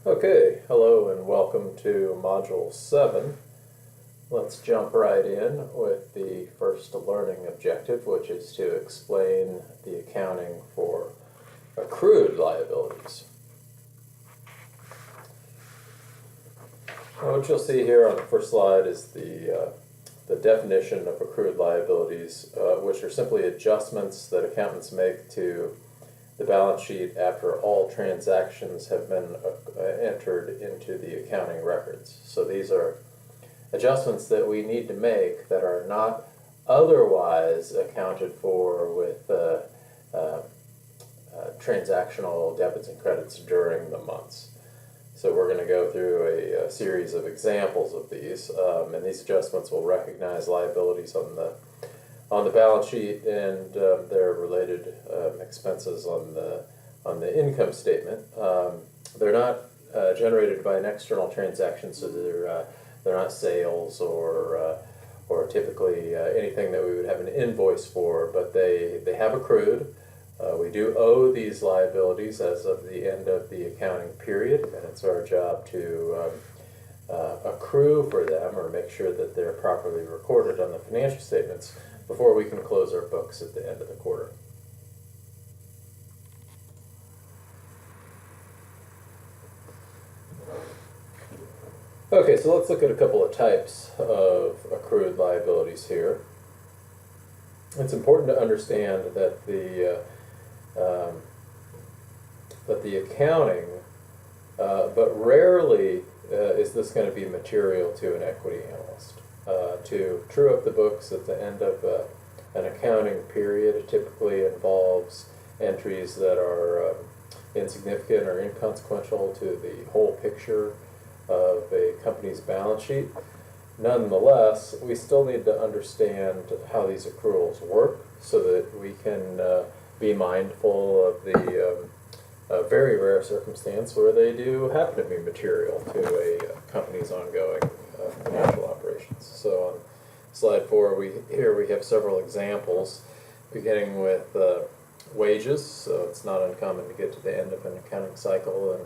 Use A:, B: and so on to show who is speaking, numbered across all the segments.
A: Okay, hello and welcome to Module 7. Let's jump right in with the first learning objective, which is to explain the accounting for accrued liabilities. What you'll see here on the first slide is the definition of accrued liabilities, which are simply adjustments that accountants make to the balance sheet after all transactions have been entered into the accounting records. So these are adjustments that we need to make that are not otherwise accounted for with transactional debits and credits during the months. So we're going to go through a series of examples of these, and these adjustments will recognize liabilities on the balance sheet and their related expenses on the income statement. They're not generated by an external transaction, so they're not sales or typically anything that we would have an invoice for, but they have accrued. We do owe these liabilities as of the end of the accounting period, and it's our job to accrue for them or make sure that they're properly recorded on the financial statements before we can close our books at the end of the quarter. Okay, so let's look at a couple of types of accrued liabilities here. It's important to understand that the accounting, but rarely is this going to be material to an equity analyst. To true up the books at the end of an accounting period, it typically involves entries that are insignificant or inconsequential to the whole picture of a company's balance sheet. Nonetheless, we still need to understand how these accruals work so that we can be mindful of the very rare circumstance where they do happen to be material to a company's ongoing financial operations. So on slide 4, we have several examples, beginning with wages. So it's not uncommon to get to the end of an accounting cycle and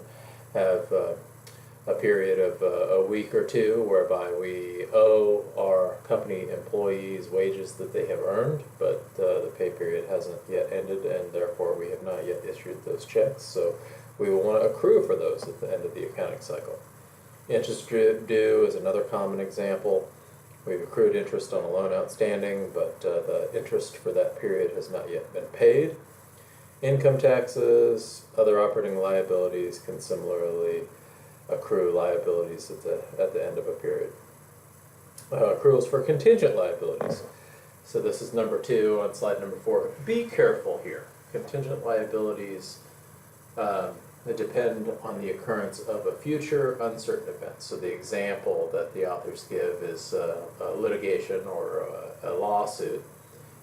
A: have a period of a week or two whereby we owe our company employees wages that they have earned, but the pay period hasn't yet ended, and therefore we have not yet issued those checks. So we will want to accrue for those at the end of the accounting cycle. Interest due is another common example. We've accrued interest on a loan outstanding, but the interest for that period has not yet been paid. Income taxes, other operating liabilities can similarly accrue liabilities at the end of a period. Accruals for contingent liabilities. So this is number 2 on slide number 4. Be careful here. Contingent liabilities depend on the occurrence of a future uncertain event. So the example that the authors give is a litigation or a lawsuit.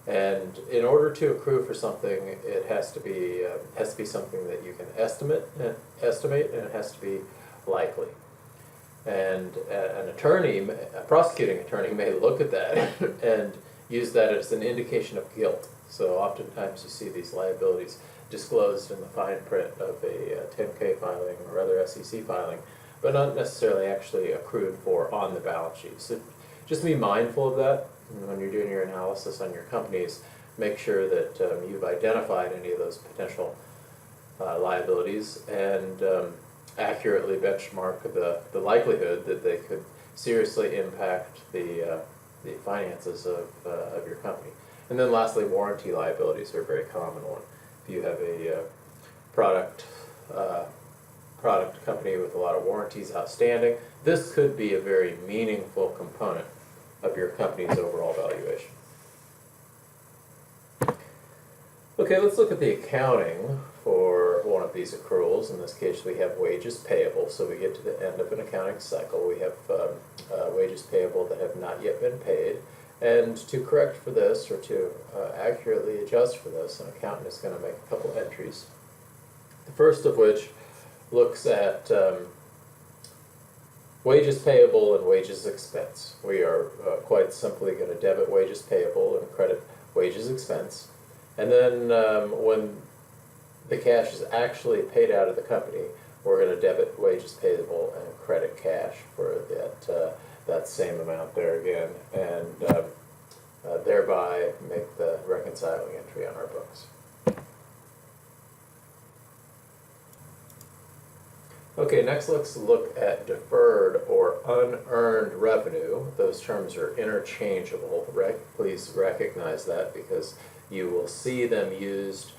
A: And in order to accrue for something, it has to be something that you can estimate, and it has to be likely. And a prosecuting attorney may look at that and use that as an indication of guilt. So oftentimes you see these liabilities disclosed in the fine print of a 10K filing or other SEC filing, but not necessarily actually accrued for on the balance sheet. So just be mindful of that when you're doing your analysis on your companies. Make sure that you've identified any of those potential liabilities and accurately benchmark the likelihood that they could seriously impact the finances of your company. And then lastly, warranty liabilities are a very common one. If you have a product company with a lot of warranties outstanding, this could be a very meaningful component of your company's overall valuation. Okay, let's look at the accounting for one of these accruals. In this case, we have wages payable. So we get to the end of an accounting cycle. We have wages payable that have not yet been paid. And to correct for this, or to accurately adjust for this, an accountant is going to make a couple entries. The first of which looks at wages payable and wages expense. We are quite simply going to debit wages payable and credit wages expense. And then when the cash is actually paid out of the company, we're going to debit wages payable and credit cash for that same amount there again, and thereby make the reconciling entry on our books. Okay, next let's look at deferred or unearned revenue. Those terms are interchangeable. Please recognize that, because you will see them used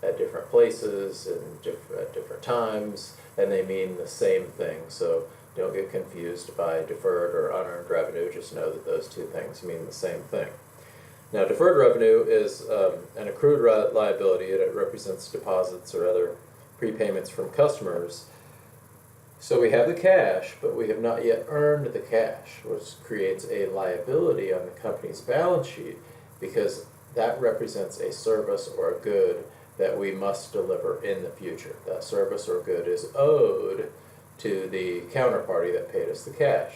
A: at different places and at different times, and they mean the same thing. So don't get confused by deferred or unearned revenue. Just know that those two things mean the same thing. Now, deferred revenue is an accrued liability, and it represents deposits or other prepayments from customers. So we have the cash, but we have not yet earned the cash, which creates a liability on the company's balance sheet, because that represents a service or a good that we must deliver in the future. That service or good is owed to the counterparty that paid us the cash.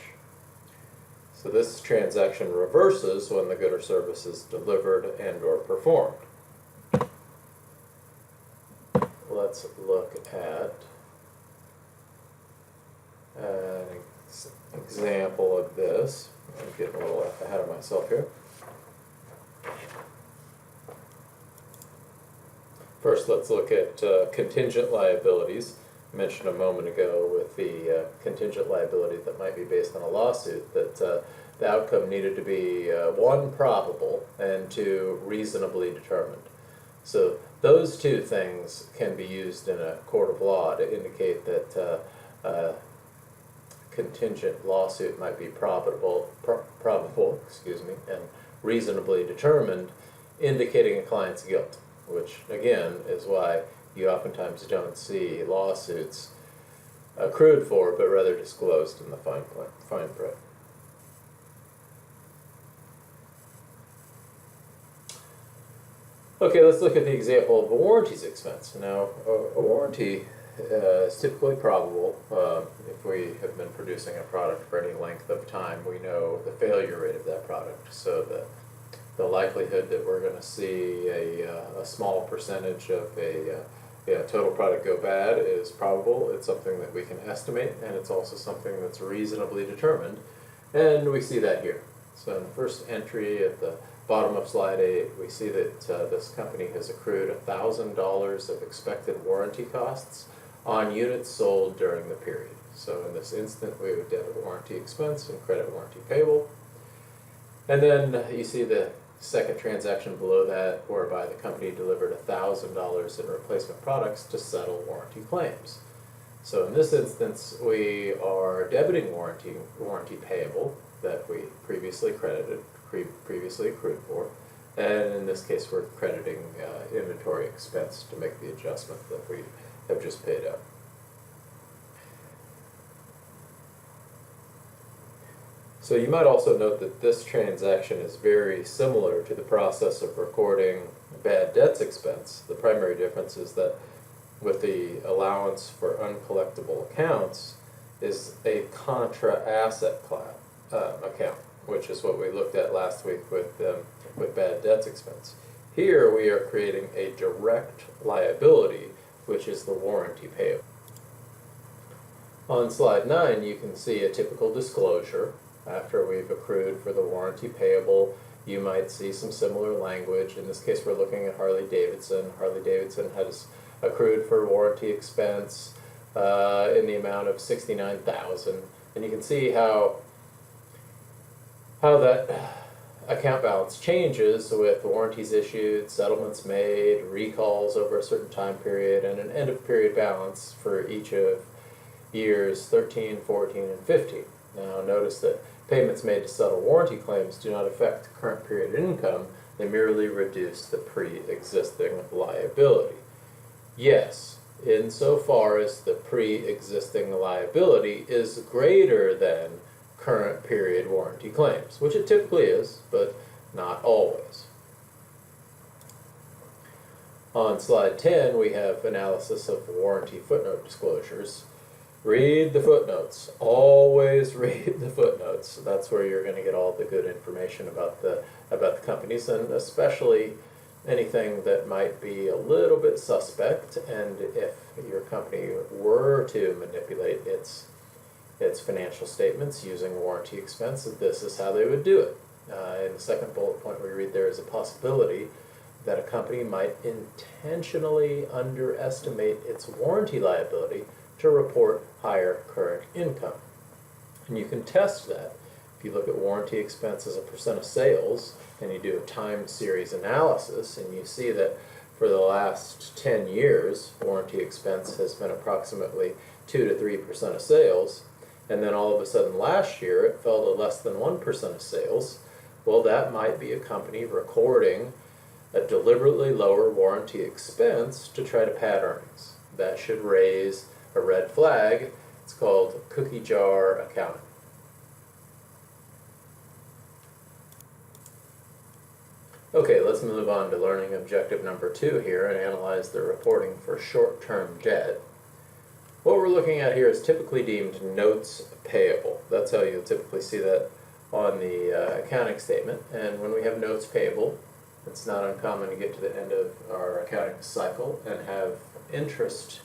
A: So this transaction reverses when the good or service is delivered and or performed. Let's look at an example of this. I'm getting a little ahead of myself here. First, let's look at contingent liabilities. I mentioned a moment ago with the contingent liability that might be based on a lawsuit that the outcome needed to be 1, probable, and 2, reasonably determined. So those two things can be used in a court of law to indicate that contingent lawsuit might be probable, and reasonably determined, indicating a client's guilt, which again is why you oftentimes don't see lawsuits accrued for, but rather disclosed in the fine print. Okay, let's look at the example of a warranties expense. Now, a warranty is typically probable. If we have been producing a product for any length of time, we know the failure rate of that product. So the likelihood that we're going to see a small percentage of a total product go bad is probable. It's something that we can estimate, and it's also something that's reasonably determined, and we see that here. So in the first entry at the bottom of slide 8, we see that this company has accrued $1,000 of expected warranty costs on units sold during the period. So in this instant, we would debit warranty expense and credit warranty payable. And then you see the second transaction below that, whereby the company delivered $1,000 in replacement products to settle warranty claims. So in this instance, we are debiting warranty payable that we previously accrued for, and in this case, we're crediting inventory expense to make the adjustment that we have just paid out. So you might also note that this transaction is very similar to the process of recording bad debts expense. The primary difference is that with the allowance for uncollectible accounts is a contra asset account, which is what we looked at last week with bad debts expense. Here we are creating a direct liability, which is the warranty payable. On slide 9, you can see a typical disclosure. After we've accrued for the warranty payable, you might see some similar language. In this case, we're looking at Harley-Davidson. Harley-Davidson has accrued for warranty expense in the amount of $69,000, and you can see how that account balance changes with warranties issued, settlements made, recalls over a certain time period, and an end of period balance for each of years 13, 14, and 15. Now notice that payments made to settle warranty claims do not affect current period income, they merely reduce the pre-existing liability. Yes, insofar as the pre-existing liability is greater than current period warranty claims, which it typically is, but not always. On slide 10, we have analysis of warranty footnote disclosures. Read the footnotes. Always read the footnotes. That's where you're going to get all the good information about the companies, and especially anything that might be a little bit suspect. And if your company were to manipulate its financial statements using warranty expense, this is how they would do it. In the second bullet point we read, there is a possibility that a company might intentionally underestimate its warranty liability to report higher current income. And you can test that. If you look at warranty expense as a percent of sales, and you do a time series analysis, and you see that for the last 10 years, warranty expense has been approximately 2 to 3% of sales, and then all of a sudden last year it fell to less than 1% of sales, well, that might be a company recording a deliberately lower warranty expense to try to pad earnings. That should raise a red flag. It's called cookie jar accounting. Okay, let's move on to learning objective number 2 here and analyze the reporting for short-term debt. What we're looking at here is typically deemed notes payable. That's how you'll typically see that on the accounting statement. And when we have notes payable, it's not uncommon to get to the end of our accounting cycle and have interest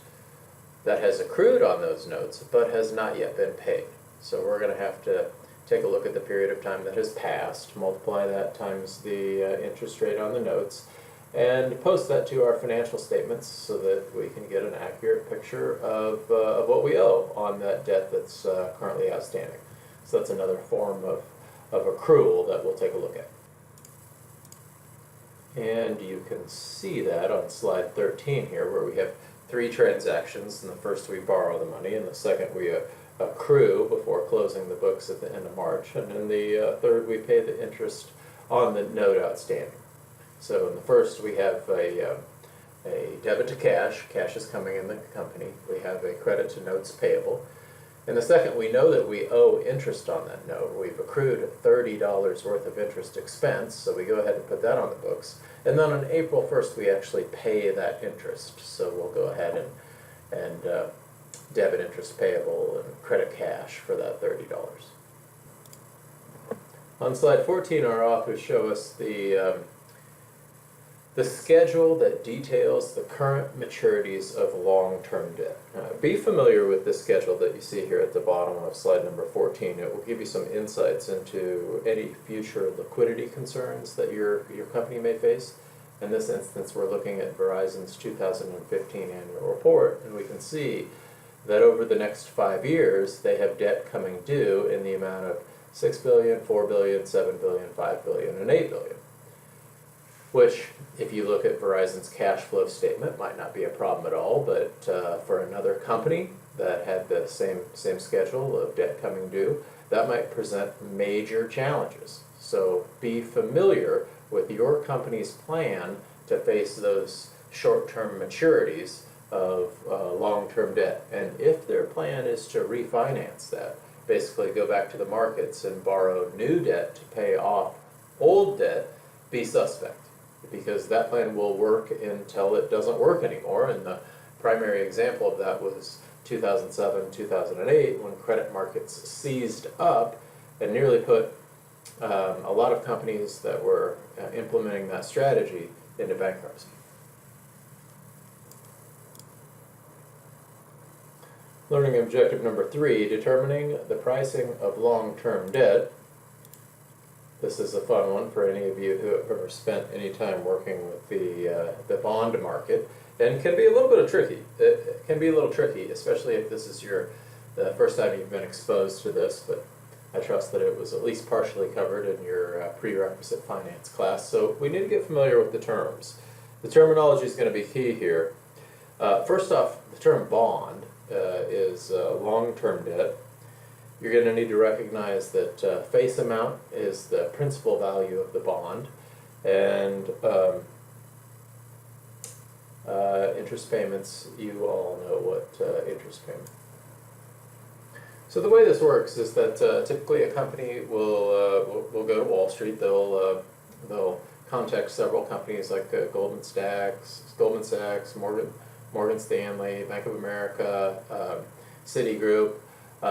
A: that has accrued on those notes but has not yet been paid. So we're going to have to take a look at the period of time that has passed, multiply that times the interest rate on the notes, and post that to our financial statements so that we can get an accurate picture of what we owe on that debt that's currently outstanding. So that's another form of accrual that we'll take a look at. And you can see that on slide 13 here, where we have 3 transactions. In the first we borrow the money, and the second we accrue before closing the books at the end of March, and in the third we pay the interest on the note outstanding. So in the first we have a debit to cash. Cash is coming in the company. We have a credit to notes payable. In the second, we know that we owe interest on that note. We've accrued $30 worth of interest expense, so we go ahead and put that on the books. And then on April 1st, we actually pay that interest. So we'll go ahead and debit interest payable and credit cash for that $30. On slide 14, our authors show us the schedule that details the current maturities of long-term debt. Be familiar with this schedule that you see here at the bottom of slide number 14. It will give you some insights into any future liquidity concerns that your company may face. In this instance, we're looking at Verizon's 2015 annual report, and we can see that over the next 5 years, they have debt coming due in the amount of $6 billion, $4 billion, $7 billion, $5 billion, and $8 billion. Which, if you look at Verizon's cash flow statement, might not be a problem at all, but for another company that had the same schedule of debt coming due, that might present major challenges. So be familiar with your company's plan to face those short-term maturities of long-term debt. And if their plan is to refinance that, basically go back to the markets and borrow new debt to pay off old debt, be suspect. Because that plan will work until it doesn't work anymore. And the primary example of that was 2007, 2008, when credit markets seized up and nearly put a lot of companies that were implementing that strategy into bankruptcy. Learning objective number 3, determining the pricing of long-term debt. This is a fun one for any of you who have ever spent any time working with the bond market, and can be a little bit tricky. It can be a little tricky, especially if this is the first time you've been exposed to this, but I trust that it was at least partially covered in your prerequisite finance class. So we need to get familiar with the terms. The terminology is going to be key here. First off, the term bond is long-term debt. You're going to need to recognize that face amount is the principal value of the bond, and interest payments, you all know what interest payment. So the way this works is that typically a company will go to Wall Street. They'll contact several companies like Goldman Sachs, Morgan Stanley, Bank of America, Citigroup.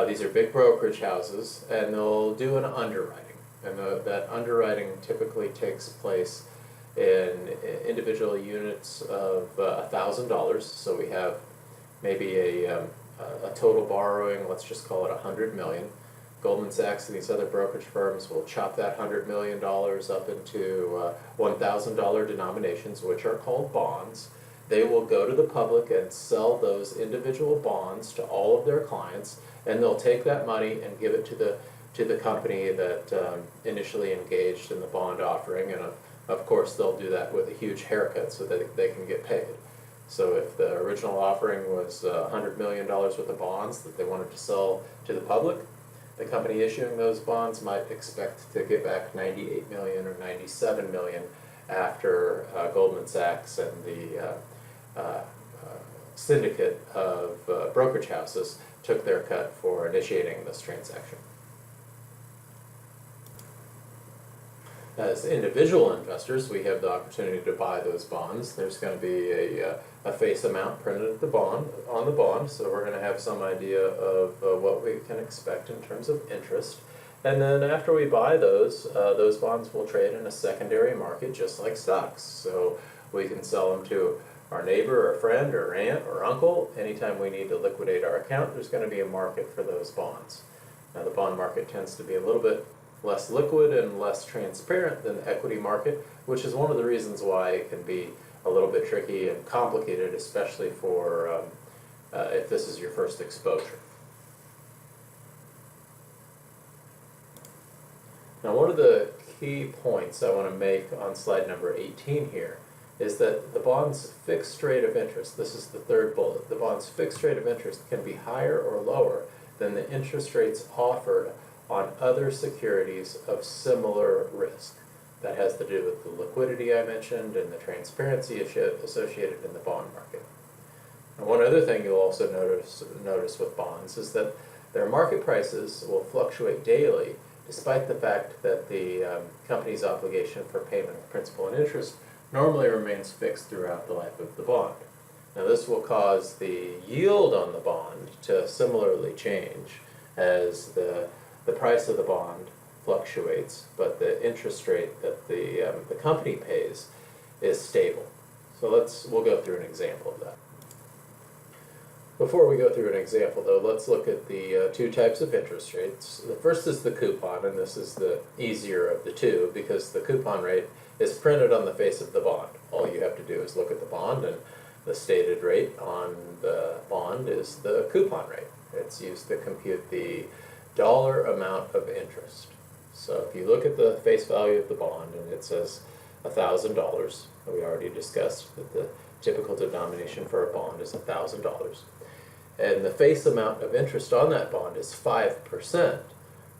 A: These are big brokerage houses, and they'll do an underwriting. And that underwriting typically takes place in individual units of $1,000. So we have maybe a total borrowing, let's just call it $100 million. Goldman Sachs and these other brokerage firms will chop that $100 million up into $1,000 denominations, which are called bonds. They will go to the public and sell those individual bonds to all of their clients, and they'll take that money and give it to the company that initially engaged in the bond offering, and of course they'll do that with a huge haircut so that they can get paid. So if the original offering was $100 million worth of bonds that they wanted to sell to the public, the company issuing those bonds might expect to get back 98 million or 97 million after Goldman Sachs and the syndicate of brokerage houses took their cut for initiating this transaction. As individual investors, we have the opportunity to buy those bonds. There's going to be a face amount printed at on the bond, so we're going to have some idea of what we can expect in terms of interest. And then after we buy those bonds will trade in a secondary market just like stocks. So we can sell them to our neighbor or friend or aunt or uncle. Anytime we need to liquidate our account, there's going to be a market for those bonds. Now the bond market tends to be a little bit less liquid and less transparent than the equity market, which is one of the reasons why it can be a little bit tricky and complicated, especially for if this is your first exposure. Now, one of the key points I want to make on slide number 18 here is that the bond's fixed rate of interest, this is the third bullet, the bond's fixed rate of interest can be higher or lower than the interest rates offered on other securities of similar risk. That has to do with the liquidity I mentioned and the transparency associated in the bond market. And one other thing you'll also notice with bonds is that their market prices will fluctuate daily, despite the fact that the company's obligation for payment of principal and interest normally remains fixed throughout the life of the bond. Now this will cause the yield on the bond to similarly change as the price of the bond fluctuates, but the interest rate that the company pays is stable. So we'll go through an example of that. Before we go through an example though, let's look at the two types of interest rates. The first is the coupon, and this is the easier of the two because the coupon rate is printed on the face of the bond. All you have to do is look at the bond, and the stated rate on the bond is the coupon rate. It's used to compute the dollar amount of interest. So if you look at the face value of the bond and it says $1,000, we already discussed that the typical denomination for a bond is $1,000, and the face amount of interest on that bond is 5%,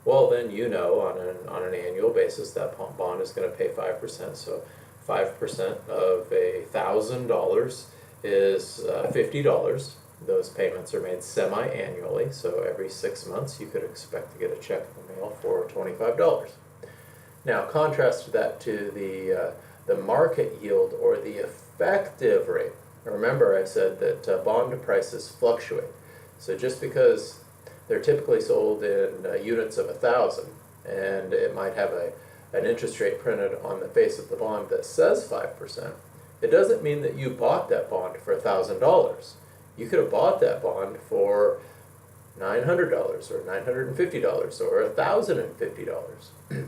A: well then you know on an annual basis that bond is going to pay 5%. So 5% of $1,000 is $50. Those payments are made semi-annually, so every 6 months you could expect to get a check in the mail for $25. Now contrast that to the market yield or the effective rate. Remember I said that bond prices fluctuate. So just because they're typically sold in units of 1,000 and it might have an interest rate printed on the face of the bond that says 5%, it doesn't mean that you bought that bond for $1,000. You could have bought that bond for $900 or $950 or $1,050.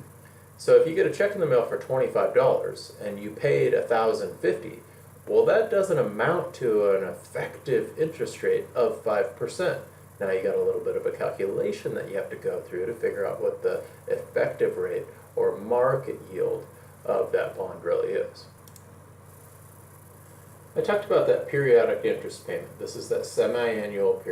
A: So if you get a check in the mail for $25 and you paid $1,050, well that doesn't amount to an effective interest rate of 5%. Now you got a little bit of a calculation that you have to go through to figure out what the effective rate or market yield of that bond really is. I talked about that periodic interest payment. This is that semi-annual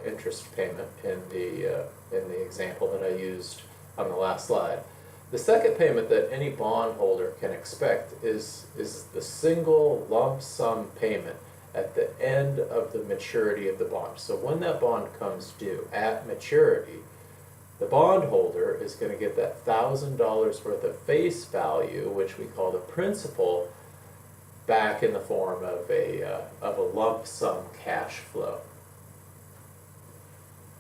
A: interest payment in the example that I used on the last slide. The second payment that any bondholder can expect is the single lump sum payment at the end of the maturity of the bond. So when that bond comes due at maturity, the bondholder is going to get that $1,000 worth of face value, which we call the principal, back in the form of a lump sum cash flow.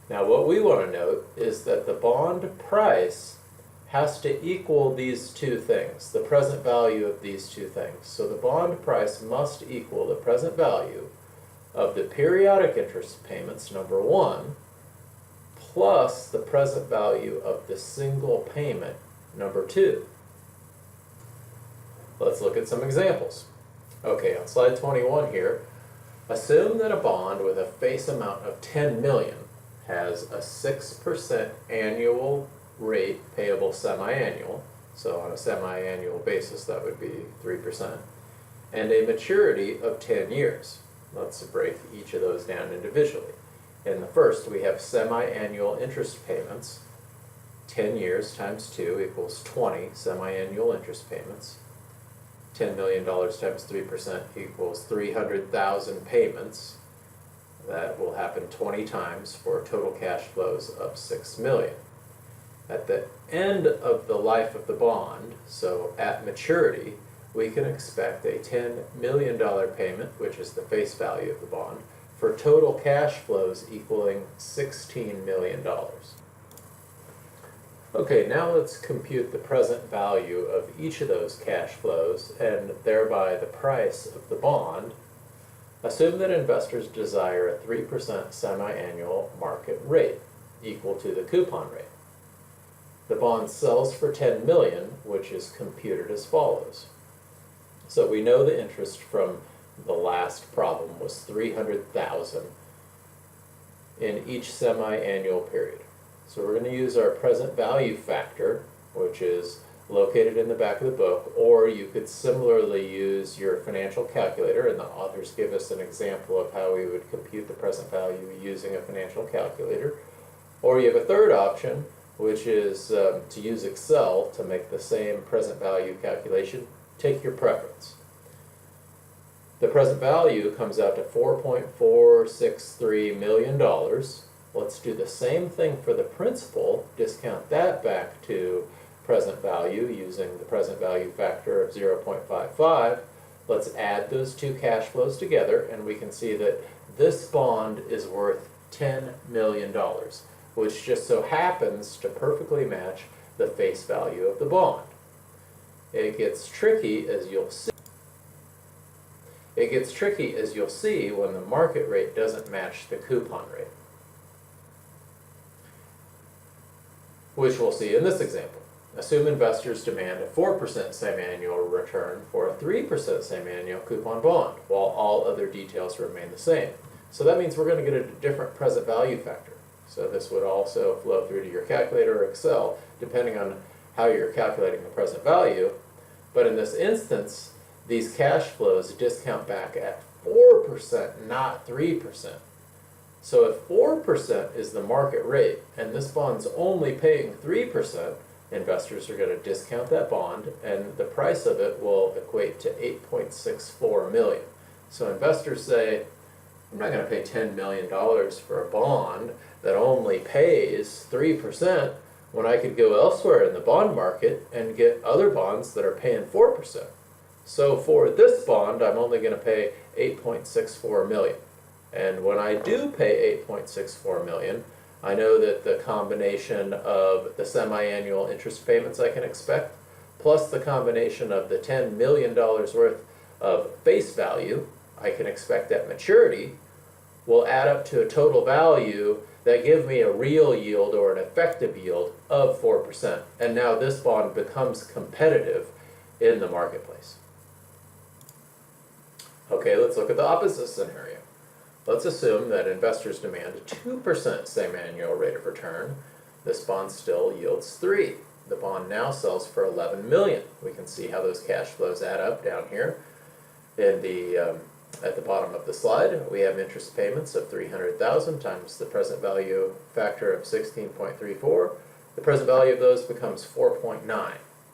A: Now what we want to note is that the bond price has to equal these two things, the present value of these two things. So the bond price must equal the present value of the periodic interest payments, number one, plus the present value of the single payment, number two. Let's look at some examples. Okay, on slide 21 here, assume that a bond with a face amount of 10 million has a 6% annual rate payable semi-annual, so on a semi-annual basis that would be 3%, and a maturity of 10 years. Let's break each of those down individually. In the first, we have semi-annual interest payments. 10 years times 2 equals 20 semi-annual interest payments. $10 million times 3% equals 300,000 payments. That will happen 20 times for total cash flows of 6 million. At the end of the life of the bond, so at maturity, we can expect a $10 million payment, which is the face value of the bond, for total cash flows equaling $16 million. Okay, now let's compute the present value of each of those cash flows and thereby the price of the bond. Assume that investors desire a 3% semi-annual market rate equal to the coupon rate. The bond sells for 10 million, which is computed as follows. So we know the interest from the last problem was 300,000 in each semi-annual period. So we're going to use our present value factor, which is located in the back of the book, or you could similarly use your financial calculator, and the authors give us an example of how we would compute the present value using a financial calculator. Or you have a third option, which is to use Excel to make the same present value calculation. Take your preference. The present value comes out to $4.463 million. Let's do the same thing for the principal, discount that back to present value using the present value factor of 0.55. Let's add those two cash flows together and we can see that this bond is worth $10 million, which just so happens to perfectly match the face value of the bond. It gets tricky as you'll see. When the market rate doesn't match the coupon rate, which we'll see in this example. Assume investors demand a 4% semi-annual return for a 3% semi-annual coupon bond, while all other details remain the same. So that means we're going to get a different present value factor. So this would also flow through to your calculator or Excel, depending on how you're calculating the present value. But in this instance, these cash flows discount back at 4%, not 3%. So if 4% is the market rate, and this bond's only paying 3%, investors are going to discount that bond, and the price of it will equate to $8.64 million. So investors say, I'm not going to pay $10 million for a bond that only pays 3% when I could go elsewhere in the bond market and get other bonds that are paying 4%. So for this bond, I'm only going to pay $8.64 million. And when I do pay $8.64 million, I know that the combination of the semi-annual interest payments I can expect, plus the combination of the $10 million worth of face value I can expect at maturity, will add up to a total value that give me a real yield or an effective yield of 4%. And now this bond becomes competitive in the marketplace. Okay, let's look at the opposite scenario. Let's assume that investors demand a 2% semi-annual rate of return. This bond still yields 3. The bond now sells for $11 million. We can see how those cash flows add up down here. In the at the bottom of the slide, we have interest payments of $300,000 times the present value factor of 16.34. The present value of those becomes 4.9.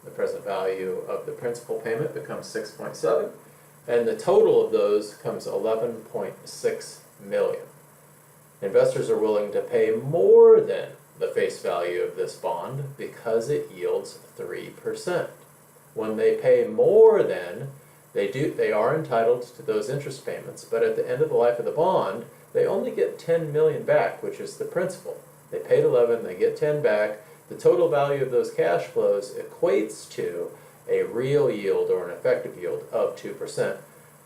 A: The present value of the principal payment becomes 6.7. And the total of those comes 11.6 million. Investors are willing to pay more than the face value of this bond because it yields 3%. When they pay more than, they are entitled to those interest payments, but at the end of the life of the bond, they only get 10 million back, which is the principal. They paid 11, they get 10 back. The total value of those cash flows equates to a real yield or an effective yield of 2%.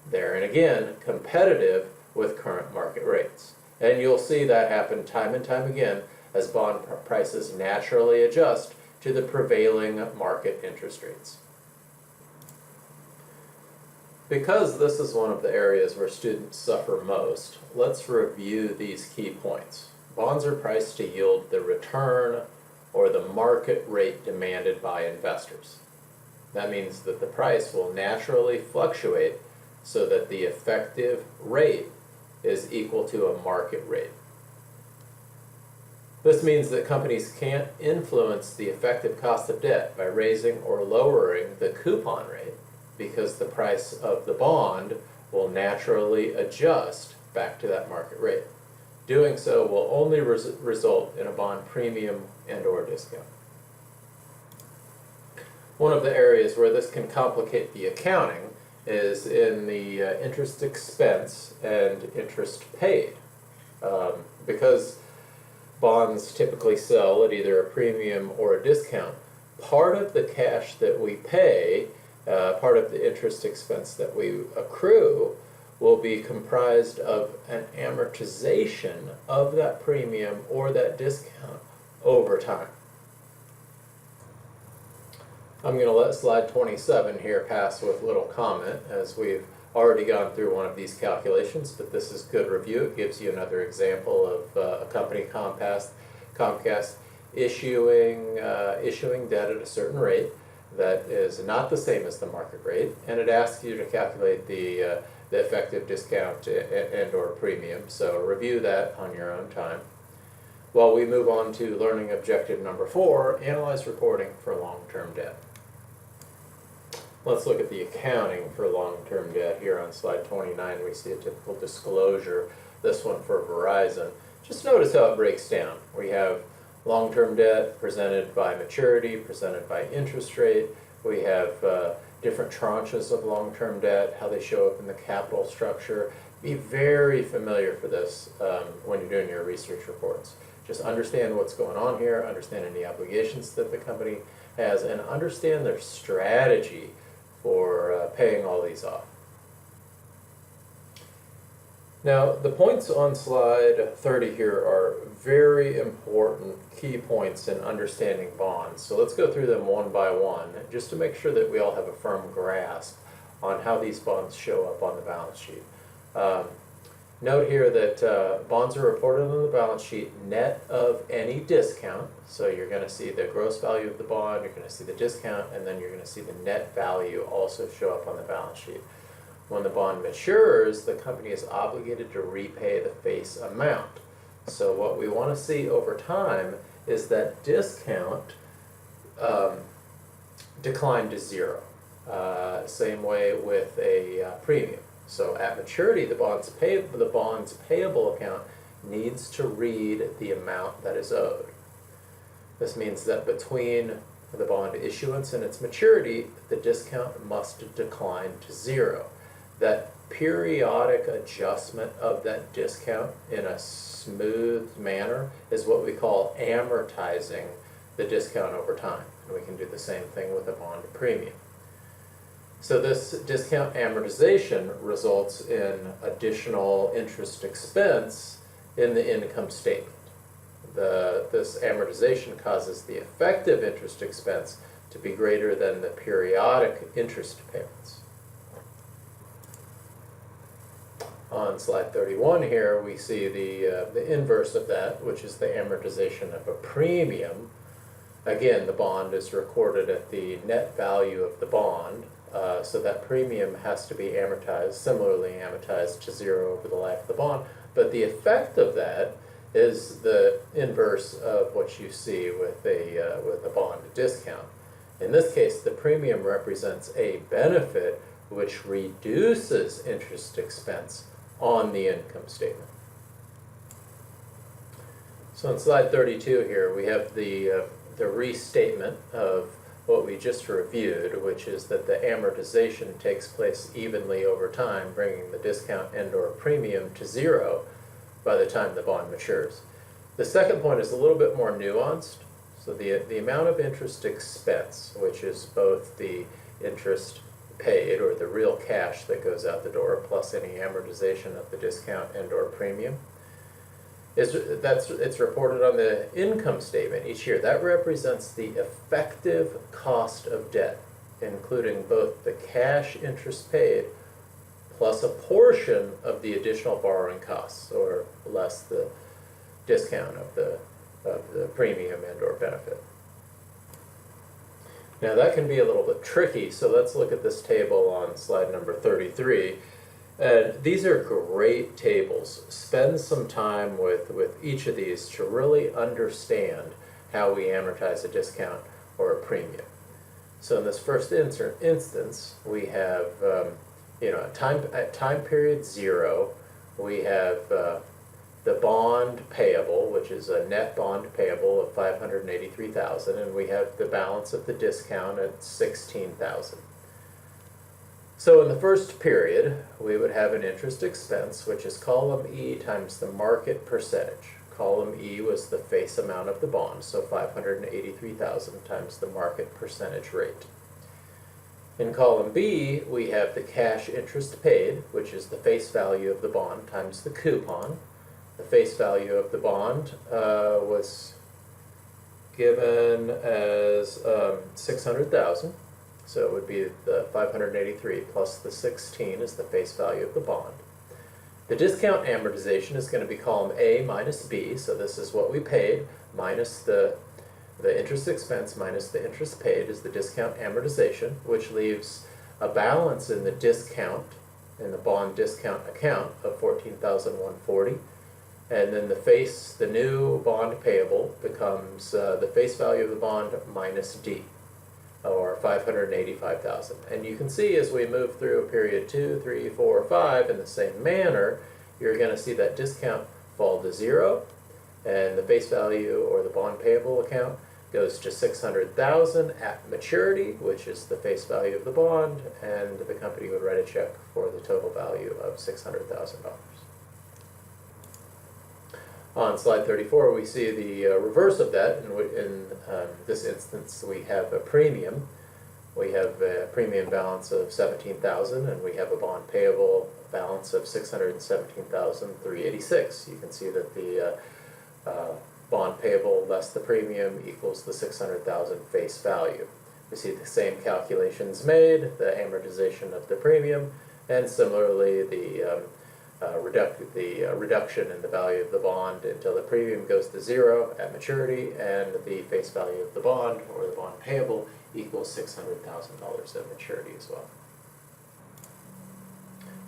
A: There and again, competitive with current market rates. And you'll see that happen time and time again as bond prices naturally adjust to the prevailing market interest rates. Because this is one of the areas where students suffer most, let's review these key points. Bonds are priced to yield the return or the market rate demanded by investors. That means that the price will naturally fluctuate so that the effective rate is equal to a market rate. This means that companies can't influence the effective cost of debt by raising or lowering the coupon rate, because the price of the bond will naturally adjust back to that market rate. Doing so will only result in a bond premium and/or discount. One of the areas where this can complicate the accounting is in the interest expense and interest paid. Because bonds typically sell at either a premium or a discount, part of the cash that we pay, part of the interest expense that we accrue, will be comprised of an amortization of that premium or that discount over time. I'm going to let slide 27 here pass with little comment, as we've already gone through one of these calculations, but this is good review. It gives you another example of a company, Comcast, issuing debt at a certain rate that is not the same as the market rate, and it asks you to calculate the effective discount and/or premium. So review that on your own time. While we move on to learning objective number 4, analyze reporting for long-term debt. Let's look at the accounting for long-term debt. Here on slide 29, we see a typical disclosure, this one for Verizon. Just notice how it breaks down. We have long-term debt presented by maturity, presented by interest rate. We have different tranches of long-term debt, how they show up in the capital structure. Be very familiar for this when you're doing your research reports. Just understand what's going on here, understand any obligations that the company has, and understand their strategy for paying all these off. Now, the points on slide 30 here are very important key points in understanding bonds. So let's go through them one by one, just to make sure that we all have a firm grasp on how these bonds show up on the balance sheet. Note here that bonds are reported on the balance sheet net of any discount. So you're going to see the gross value of the bond, you're going to see the discount, and then you're going to see the net value also show up on the balance sheet. When the bond matures, the company is obligated to repay the face amount. So what we want to see over time is that discount decline to zero. Same way with a premium. So at maturity, the bond's payable account needs to read the amount that is owed. This means that between the bond issuance and its maturity, the discount must decline to zero. That periodic adjustment of that discount in a smooth manner is what we call amortizing the discount over time. And we can do the same thing with a bond premium. So this discount amortization results in additional interest expense in the income statement. This amortization causes the effective interest expense to be greater than the periodic interest payments. On slide 31 here, we see the inverse of that, which is the amortization of a premium. Again, the bond is recorded at the net value of the bond. So that premium has to be amortized, similarly amortized to zero over the life of the bond. But the effect of that is the inverse of what you see with a bond discount. In this case, the premium represents a benefit which reduces interest expense on the income statement. So on slide 32 here, we have the restatement of what we just reviewed, which is that the amortization takes place evenly over time, bringing the discount and/or premium to zero by the time the bond matures. The second point is a little bit more nuanced. So the amount of interest expense, which is both the interest paid, or the real cash that goes out the door, plus any amortization of the discount and or premium. It's reported on the income statement each year. That represents the effective cost of debt, including both the cash interest paid plus a portion of the additional borrowing costs, or less the discount of the premium and or benefit. Now that can be a little bit tricky, so let's look at this table on slide number 33. And these are great tables. Spend some time with each of these to really understand how we amortize a discount or a premium. So in this first instance, we have at time period 0, we have the bond payable, which is a net bond payable of $583,000, and we have the balance of the discount at $16,000. So in the first period, we would have an interest expense, which is column E times the market percentage. Column E was the face amount of the bond, so $583,000 times the market percentage rate. In column B, we have the cash interest paid, which is the face value of the bond times the coupon. The face value of the bond was given as $600,000. So it would be the 583 plus the 16 is the face value of the bond. The discount amortization is going to be column A minus B, so this is what we paid minus the interest expense minus the interest paid is the discount amortization, which leaves a balance in the discount, in the bond discount account of $14,140. And then the new bond payable becomes the face value of the bond minus D, or $585,000. And you can see as we move through period 2, 3, 4, 5 in the same manner, you're going to see that discount fall to 0, and the face value or the bond payable account goes to $600,000 at maturity, which is the face value of the bond, and the company would write a check for the total value of $600,000. On slide 34, we see the reverse of that. In this instance, we have a premium. We have a premium balance of $17,000, and we have a bond payable balance of $617,386. You can see that the bond payable less the premium equals the $600,000 face value. We see the same calculations made, the amortization of the premium, and similarly the reduction in the value of the bond until the premium goes to 0 at maturity, and the face value of the bond or the bond payable equals $600,000 at maturity as well.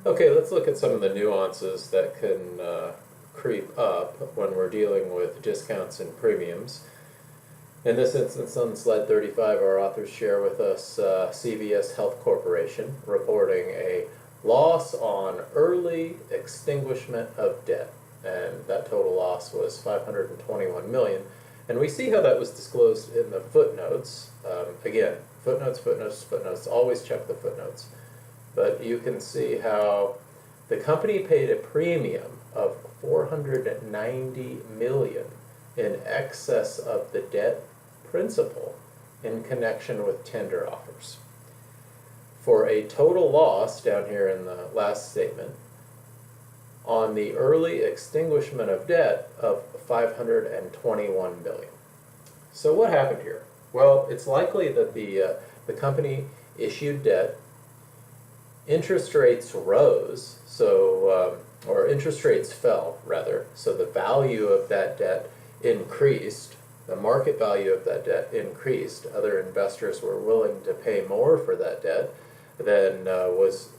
A: Okay, let's look at some of the nuances that can creep up when we're dealing with discounts and premiums. In this instance, on slide 35, our authors share with us CVS Health Corporation reporting a loss on early extinguishment of debt, and that total loss was $521 million. And we see how that was disclosed in the footnotes. Again, footnotes, always check the footnotes. But you can see how the company paid a premium of $490 million in excess of the debt principal in connection with tender offers, for a total loss, down here in the last statement, on the early extinguishment of debt of $521 million. So what happened here? Well, it's likely that the company issued debt, interest rates rose, or interest rates fell, rather, so the value of that debt increased, the market value of that debt increased, other investors were willing to pay more for that debt than was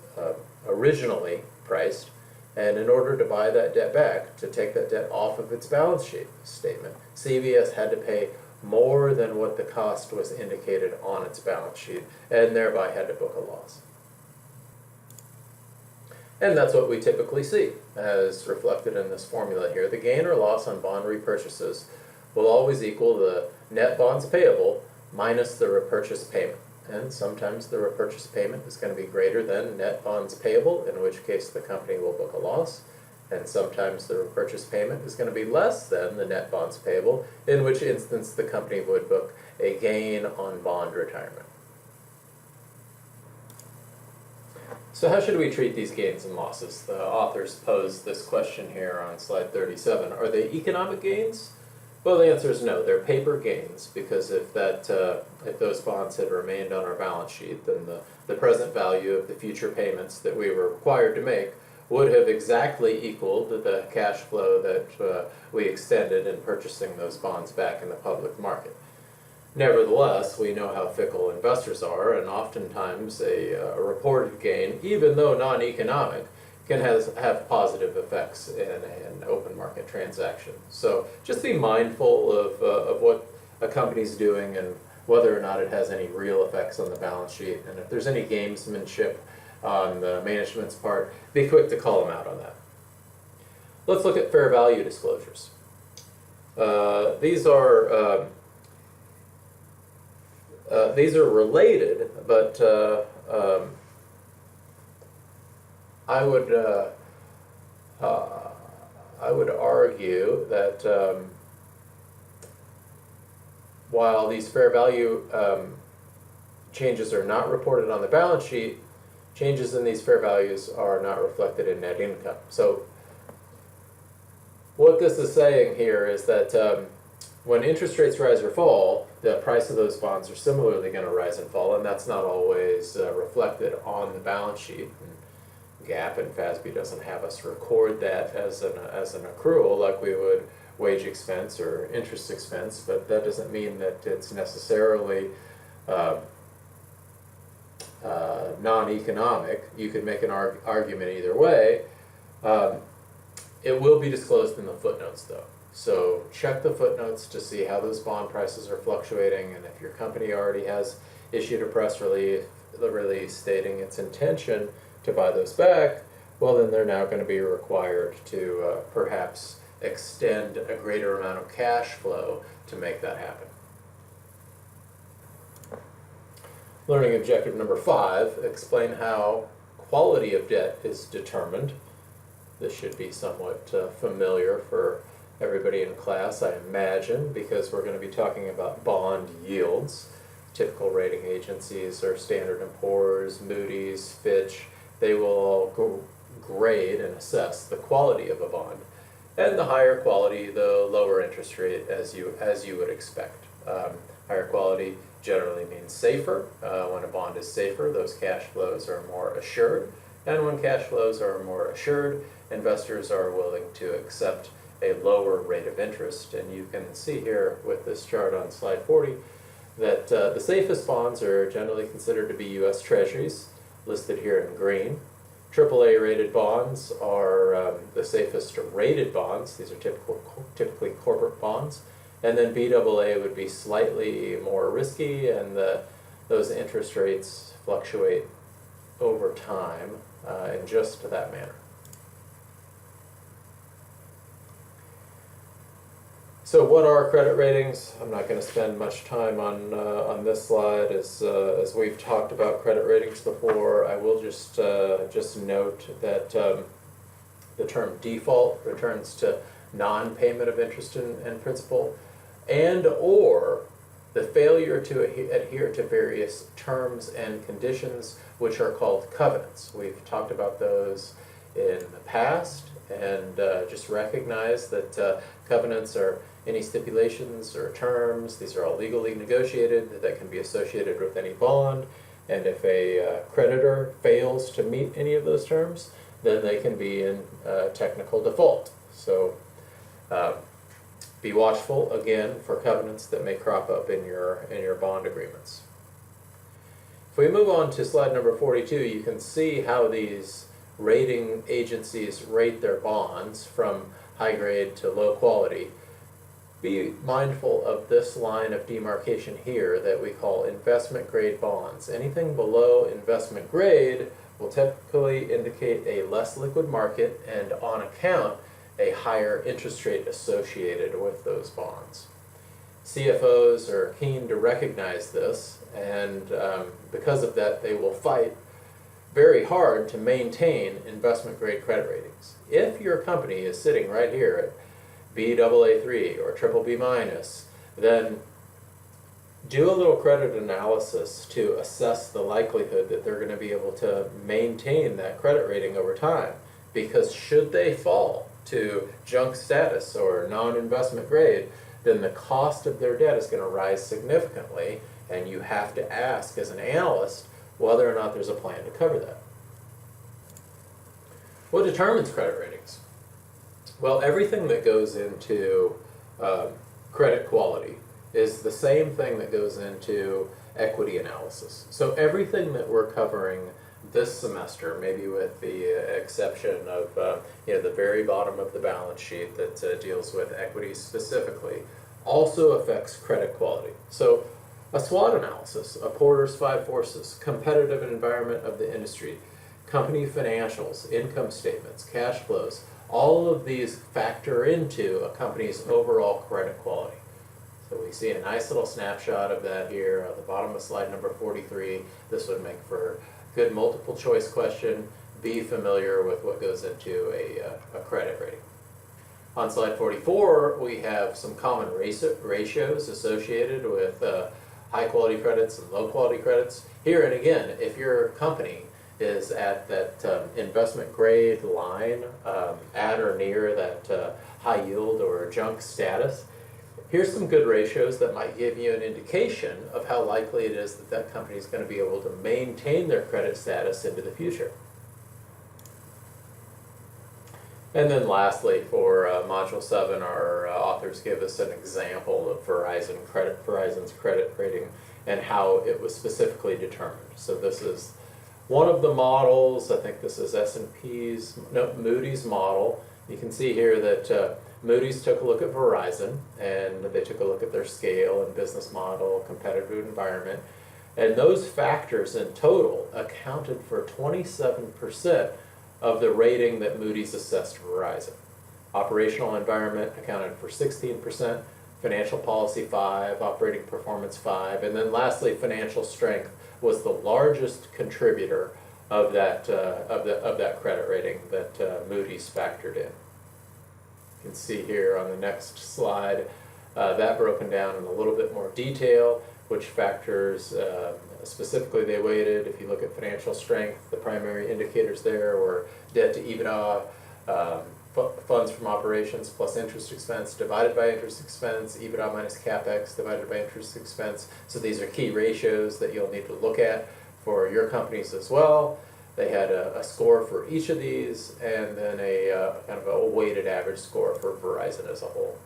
A: originally priced, and in order to buy that debt back, to take that debt off of its balance sheet statement, CVS had to pay more than what the cost was indicated on its balance sheet, and thereby had to book a loss. And that's what we typically see, as reflected in this formula here. The gain or loss on bond repurchases will always equal the net bonds payable minus the repurchase payment. And sometimes the repurchase payment is going to be greater than net bonds payable, in which case the company will book a loss. And sometimes the repurchase payment is going to be less than the net bonds payable, in which instance the company would book a gain on bond retirement. So how should we treat these gains and losses? The authors pose this question here on slide 37. Are they economic gains? Well, the answer is no. They're paper gains, because if those bonds had remained on our balance sheet, then the present value of the future payments that we were required to make would have exactly equaled the cash flow that we extended in purchasing those bonds back in the public market. Nevertheless, we know how fickle investors are, and oftentimes a reported gain, even though non-economic, can have positive effects in an open market transaction. So just be mindful of what a company's doing and whether or not it has any real effects on the balance sheet. And if there's any gamesmanship on the management's part, be quick to call them out on that. Let's look at fair value disclosures. These are related, but I would argue that while these fair value changes are not reported on the balance sheet, changes in these fair values are not reflected in net income. So what this is saying here is that when interest rates rise or fall, the price of those bonds are similarly going to rise and fall, and that's not always reflected on the balance sheet. And GAAP and FASB doesn't have us record that as an accrual like we would wage expense or interest expense, but that doesn't mean that it's necessarily non-economic. You could make an argument either way. It will be disclosed in the footnotes, though. So check the footnotes to see how those bond prices are fluctuating, and if your company already has issued a press release stating its intention to buy those back, well, then they're now going to be required to perhaps extend a greater amount of cash flow to make that happen. Learning objective number 5, explain how quality of debt is determined. This should be somewhat familiar for everybody in class, I imagine, because we're going to be talking about bond yields. Typical rating agencies are Standard & Poor's, Moody's, Fitch. They will all grade and assess the quality of a bond. And the higher quality, the lower interest rate, as you would expect. Higher quality generally means safer. When a bond is safer, those cash flows are more assured. And when cash flows are more assured, investors are willing to accept a lower rate of interest. And you can see here with this chart on slide 40 that the safest bonds are generally considered to be U.S. Treasuries, listed here in green. AAA rated bonds are the safest rated bonds. These are typically corporate bonds. And then BAA would be slightly more risky, and those interest rates fluctuate over time in just that manner. So what are credit ratings? I'm not going to spend much time on this slide, as we've talked about credit ratings before. I will just note that the term default returns to non-payment of interest and principal, and or the failure to adhere to various terms and conditions, which are called covenants. We've talked about those in the past, and just recognize that covenants are any stipulations or terms. These are all legally negotiated that can be associated with any bond, and if a creditor fails to meet any of those terms, then they can be in technical default. So be watchful again for covenants that may crop up in your bond agreements. If we move on to slide number 42, you can see how these rating agencies rate their bonds from high grade to low quality. Be mindful of this line of demarcation here that we call investment grade bonds. Anything below investment grade will typically indicate a less liquid market, and on account, a higher interest rate associated with those bonds. CFOs are keen to recognize this, and because of that, they will fight very hard to maintain investment grade credit ratings. If your company is sitting right here at Baa3 or BBB-, then do a little credit analysis to assess the likelihood that they're going to be able to maintain that credit rating over time. Because should they fall to junk status or non-investment grade, then the cost of their debt is going to rise significantly, and you have to ask as an analyst whether or not there's a plan to cover that. What determines credit ratings? Well, everything that goes into credit quality is the same thing that goes into equity analysis. So everything that we're covering this semester, maybe with the exception of the very bottom of the balance sheet that deals with equities specifically, also affects credit quality. So a SWOT analysis, a Porter's Five Forces, competitive environment of the industry, company financials, income statements, cash flows, all of these factor into a company's overall credit quality. So we see a nice little snapshot of that here at the bottom of slide number 43. This would make for a good multiple choice question. Be familiar with what goes into a credit rating. On slide 44, we have some common ratios associated with high quality credits and low quality credits. Here, and again, if your company is at that investment grade line, at or near that high yield or junk status, here's some good ratios that might give you an indication of how likely it is that that company is going to be able to maintain their credit status into the future. And then lastly, for Module 7, our authors give us an example of Verizon's credit rating and how it was specifically determined. So this is one of the models. I think this is Moody's model. You can see here that Moody's took a look at Verizon, and they took a look at their scale and business model, competitive environment, and those factors in total accounted for 27% of the rating that Moody's assessed Verizon. Operational environment accounted for 16%, financial policy 5%, operating performance 5%, and then lastly, financial strength was the largest contributor of that credit rating that Moody's factored in. You can see here on the next slide that broken down in a little bit more detail, which factors specifically they weighted. If you look at financial strength, the primary indicators there were debt to EBITDA, funds from operations plus interest expense divided by interest expense, EBITDA minus capex divided by interest expense. So these are key ratios that you'll need to look at for your companies as well. They had a score for each of these, and then a kind of a weighted average score for Verizon as a whole.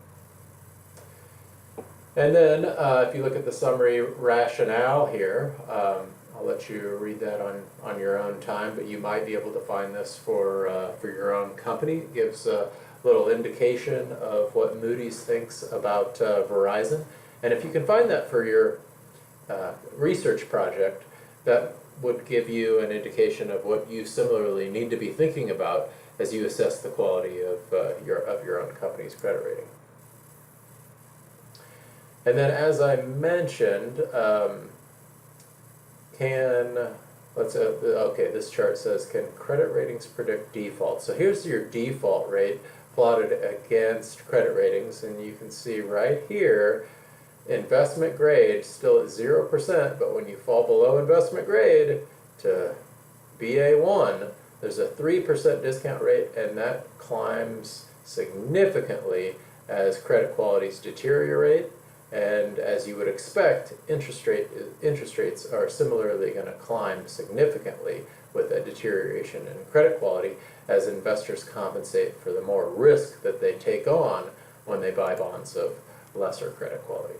A: And then if you look at the summary rationale here, I'll let you read that on your own time, but you might be able to find this for your own company. It gives a little indication of what Moody's thinks about Verizon. And if you can find that for your research project, that would give you an indication of what you similarly need to be thinking about as you assess the quality of your own company's credit rating. And then, as I mentioned, this chart says, can credit ratings predict default? So here's your default rate plotted against credit ratings, and you can see right here, investment grade still at 0%, but when you fall below investment grade to BA1, there's a 3% discount rate, and that climbs significantly as credit qualities deteriorate. And as you would expect, interest rates are similarly going to climb significantly with that deterioration in credit quality as investors compensate for the more risk that they take on when they buy bonds of lesser credit quality.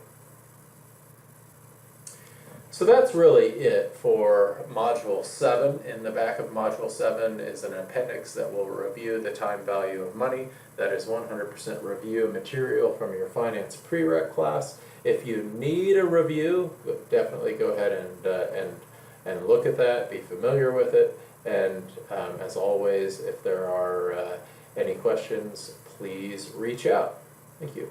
A: So that's really it for Module 7. In the back of Module 7 is an appendix that will review the time value of money. That is 100% review material from your finance prereq class. If you need a review, definitely go ahead and look at that, be familiar with it, and as always, if there are any questions, please reach out. Thank you.